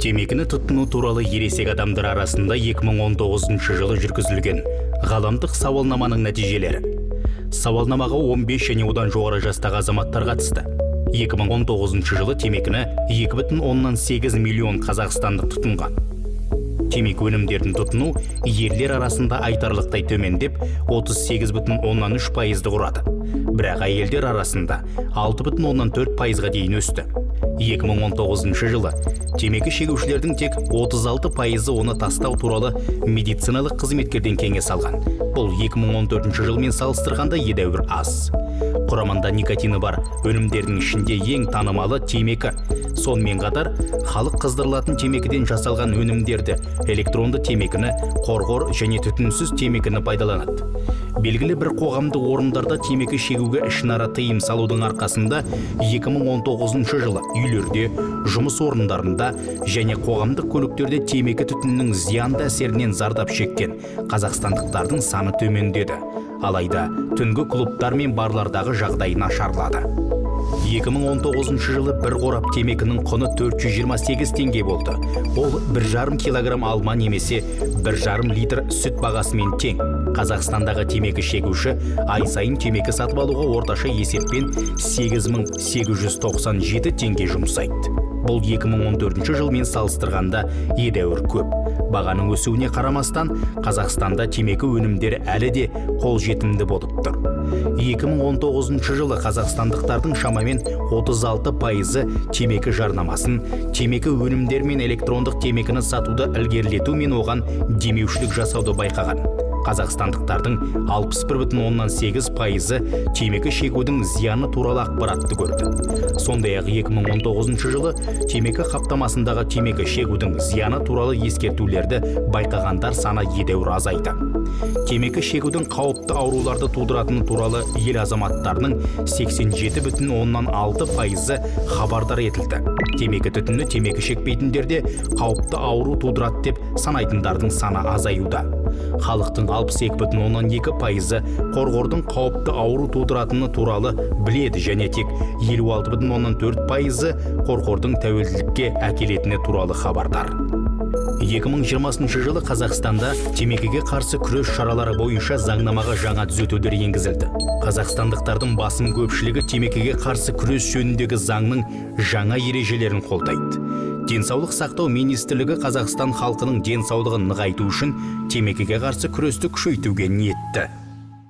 Темекіні тұтыну туралы ересек адамдар арасында 2019 жылы жүргізілген ғаламдық сауалнаманың нәтижелері. Сауалнамаға 15 және одан жоғары жастағы азаматтар қатысты. 2019 жылы темекіні 2,8 миллион қазақстандық тұтынған. Темекі өнімдерін тұтыну ерлер арасында айтарлықтай төмендеп 38,3%-ды құрады. Бірақ әйелдер арасында 6,4%-ға дейін өсті. 2019 жылы темекі шегушілердің тек 36%-ы оны тастау туралы медициналық қызметкерден кеңес алған. Бұл 2014 жылмен салыстырғанда едәуір аз. Құрамында никотині бар өнімдердің ішінде ең танымалы темекі. Сонымен қатар, халық қыздырылатын темекіден жасалған өнімдерді, электронды темекіні, қорғор және түтінсіз темекіні пайдаланады. Белгілі бір қоғамды орындарда темекі шегуге ішінара тыйым салудың арқасында 2019 жылы үйлерде, жұмыс орындарында және қоғамдық көліктерде темекі түтінінің зиянды әсерінен зардап шеккен қазақстандықтардың саны төмендеді. Алайда түнгі клубтар мен барлардағы жағдай нашарлады. 2019 жылы бір қорап темекінің құны 428 теңге болды. Ол 1,5 килограмм алма немесе 1,5 литр сүт бағасымен тең. Қазақстандағы темекі шегуші ай сайын темекі сатып алуға орташа есеппен 8,897 теңге жұмсайды. Бұл 2014 жылмен салыстырғанда едәуір көп. Бағаның өсуіне қарамастан, Қазақстанда темекі өнімдері әлі де қолжетімді болып тұр. 2019 жылы қазақстандықтардың шамамен 36%-ы темекі жарнамасын, темекі өнімдері мен электрондық темекіні сатуды ілгерілету мен оған демеушілік жасауды байқаған. Қазақстандықтардың 61,8%-ы темекі шегудің зияны туралы ақпаратты көрді. Сондай-ақ 2019 жылы темекі қаптамасындағы темекі шегудің зияны туралы ескертулерді байқағандар саны едәуір азайды. Темекі шегудің қауіпті ауруларды тудыратыны туралы ел азаматтарының 87,6%-ы хабардар етілді. Темекі түтіні темекі шекпейтіндерде қауіпті ауру тудырады деп санайтындардың саны азаюда. Халықтың 62,2%-ы қорғордың қауіпті ауру тудыратыны туралы біледі және тек 56,4%-ы қорғордың тәуелділікке әкелетіні туралы хабардар. 2020 жылы Қазақстанда темекіге қарсы күрес шаралары бойынша заңнамаға жаңа түзетулер енгізілді. Қазақстандықтардың басым көпшілігі темекіге қарсы күрес жөніндегі заңның жаңа ережелерін қолдайды. Денсаулық сақтау министрлігі Қазақстан халқының денсаулығын нығайту үшін темекіге қарсы күресті күшейтуге ниетті.